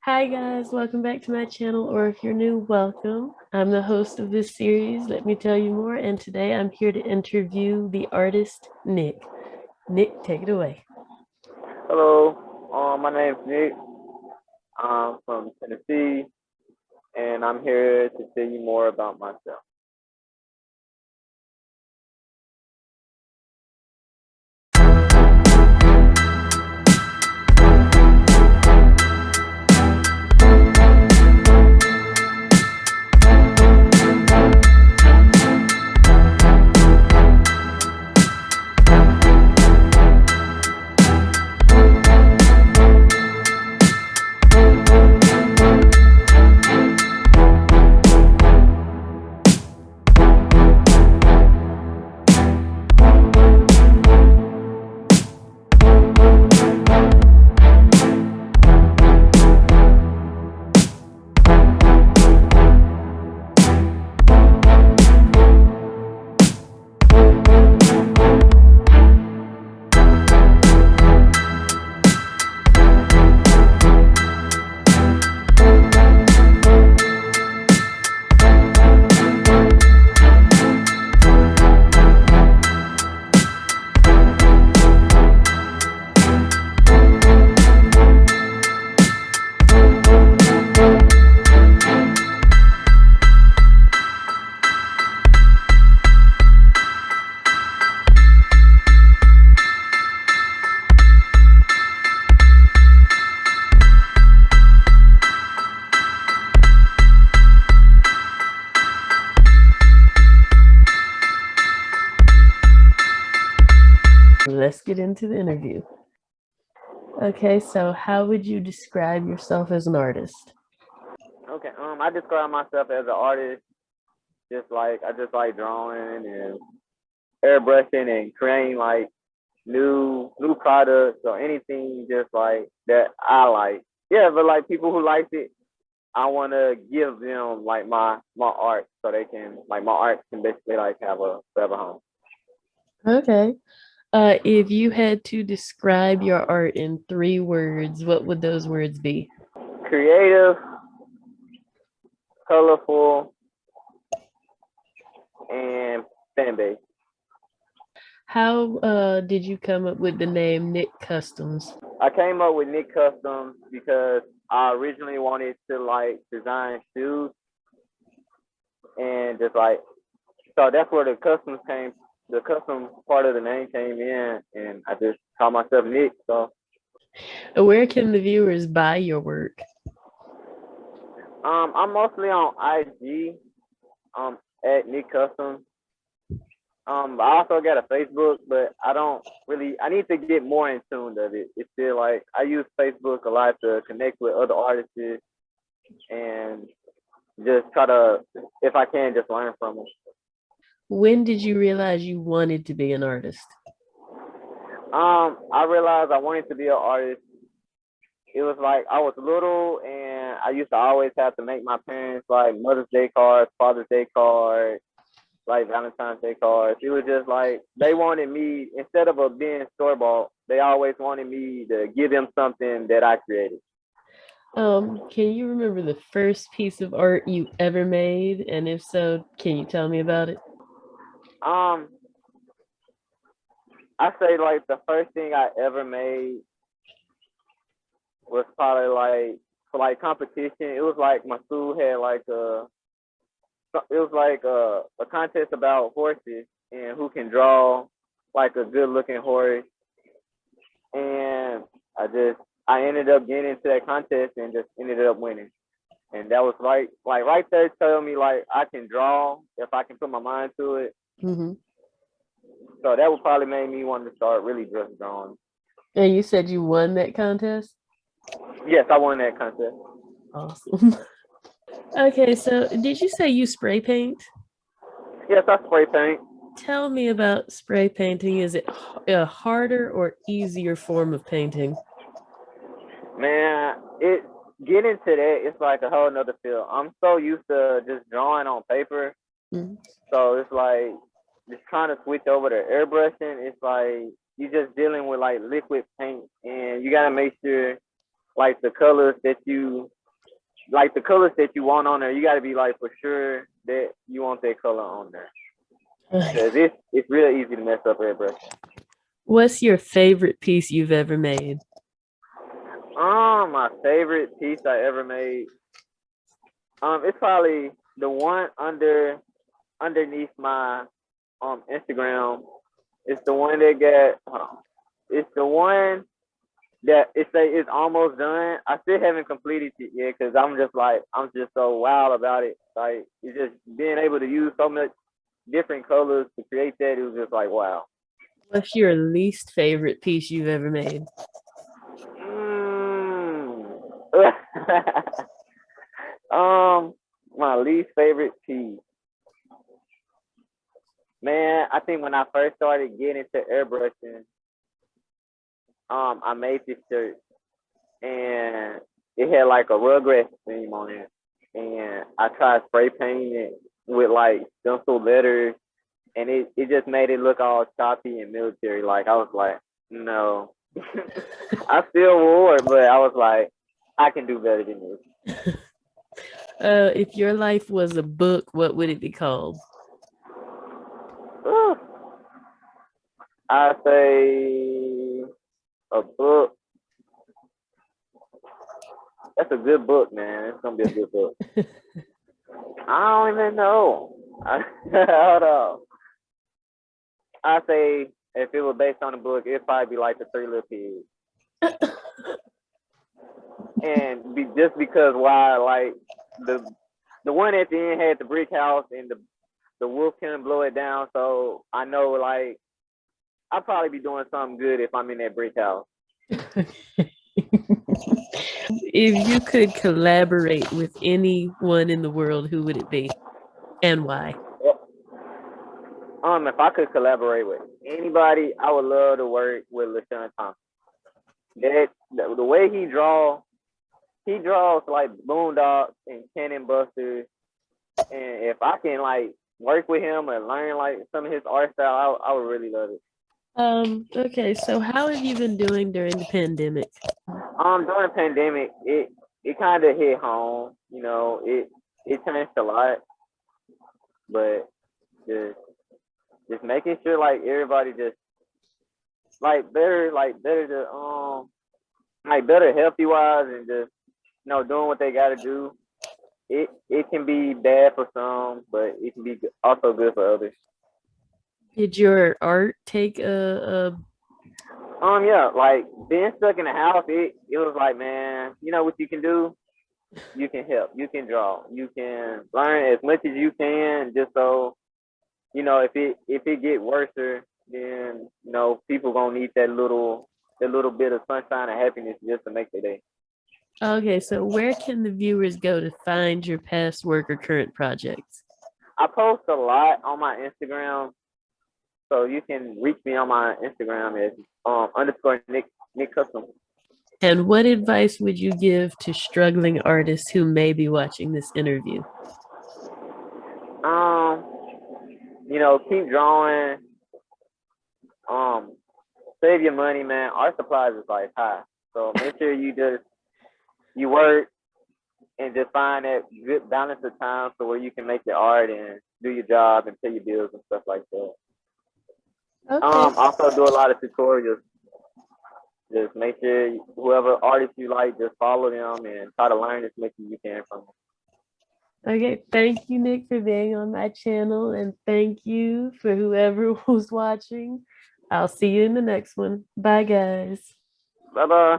Hi guys, welcome back to my channel, or if you're new, welcome. I'm the host of this series, Let Me Tell You More, and today I'm here to interview the artist Nick. Nick, take it away. Hello, my name's Nick. I'm from Tennessee, and I'm here to tell you more about myself. Let's get into the interview. Okay, so how would you describe yourself as an artist? Okay, I describe myself as an artist. I just like drawing and airbrushing and creating like new products or anything just like that I like. Yeah, but like people who like it, I want to give them like my art so they can like my art can basically like have a forever home. Okay. If you had to describe your art in 3 words, what would those words be? Creative, colorful, and fan base. How did you come up with the name Nick Customz? I came up with Nick Customz because I originally wanted to like design shoes and just like so that's where the custom part of the name came in, and I just call myself Nick. So Where can the viewers buy your work? I'm mostly on IG at Nick Custom. I also got a Facebook, but I don't really. I need to get more in tune of it. It's still like I use Facebook a lot to connect with other artists and just try to, if I can, just learn from them. When did you realize you wanted to be an artist? I realized I wanted to be an artist. It was like I was little, and I used to always have to make my parents like Mother's Day cards, Father's Day cards, like Valentine's Day cards. It was just like they wanted me instead of a being store bought. They always wanted me to give them something that I created. Can you remember the first piece of art you ever made? And if so, can you tell me about it? Um, I say like the first thing I ever made was probably like for like competition. It was like my school had like it was like a contest about horses and who can draw like a good looking horse. And I ended up getting into that contest and just ended up winning. And that was like right there telling me like I can draw if I can put my mind to it. Hmm. So that would probably make me want to start really just drawing. And you said you won that contest? Yes, I won that contest. Awesome. Okay, so did you say you spray paint? Yes, I spray paint. Tell me about spray painting. Is it a harder or easier form of painting? Man, it get into that, it's like a whole nother field. I'm so used to just drawing on paper. Mhm. So it's like just trying to switch over to airbrushing. It's like you just dealing with like liquid paint, and you gotta make sure like the colors that you like the colors that you want on there. You got to be like for sure that you want that color on there because it's real easy to mess up airbrush. What's your favorite piece you've ever made? My favorite piece I ever made. It's probably the one underneath my Instagram. It's the one that it's the one that it say it's almost done. I still haven't completed it yet because I'm just so wild about it. Like it's just being able to use so much different colors to create that. It was just like wow. What's your least favorite piece you've ever made? Mm. My least favorite piece. Man, I think when I first started getting into airbrushing, I made this shirt and it had like a Rugrats theme on it. And I tried spray painting it with like stencil letters and it just made it look all choppy and military. Like I was like, no. I still wore it, but I was like, I can do better than this. If your life was a book, what would it be called? I say a book. That's a good book, man. It's gonna be a good book. I don't even know. Hold on. I say if it was based on a book, it'd probably be like the Three Little Pigs. And just because why like the one at the end had the brick house and the wolf couldn't blow it down, so I know like I'll probably be doing something good if I'm in that brick house. If you could collaborate with anyone in the world, who would it be and why? If I could collaborate with anybody, I would love to work with LaShawn Thompson. The way he draws like Boondocks and Cannon Busters, and if I can like work with him and learn like some of his art style, I would really love it. Okay, so how have you been doing during the pandemic? During the pandemic, it kind of hit home. You know, it changed a lot, but just making sure like everybody just like better to like better healthy wise and just doing what they got to do. It can be bad for some, but it can be also good for others. Did your art take a Yeah, like being stuck in the house, it was like, man, you know what you can do? You can help, you can draw, you can learn as much as you can, just so if it get worse, then people gonna need that little bit of sunshine and happiness just to make their day. Okay, so where can the viewers go to find your past work or current projects? I post a lot on my Instagram, so you can reach me on my Instagram as underscore Nick Customz. And what advice would you give to struggling artists who may be watching this interview? Um, keep drawing. Um, Save your money, man. Art supplies is like high, so make sure you work and just find that good balance of time so where you can make your art and do your job and pay your bills and stuff like that. Okay. Also do a lot of tutorials. Just make sure whoever artist you like, just follow them and try to learn as much as you can from them. Okay, thank you, Nick, for being on my channel, and thank you for whoever was watching. I'll see you in the next one. Bye, guys. Bye bye.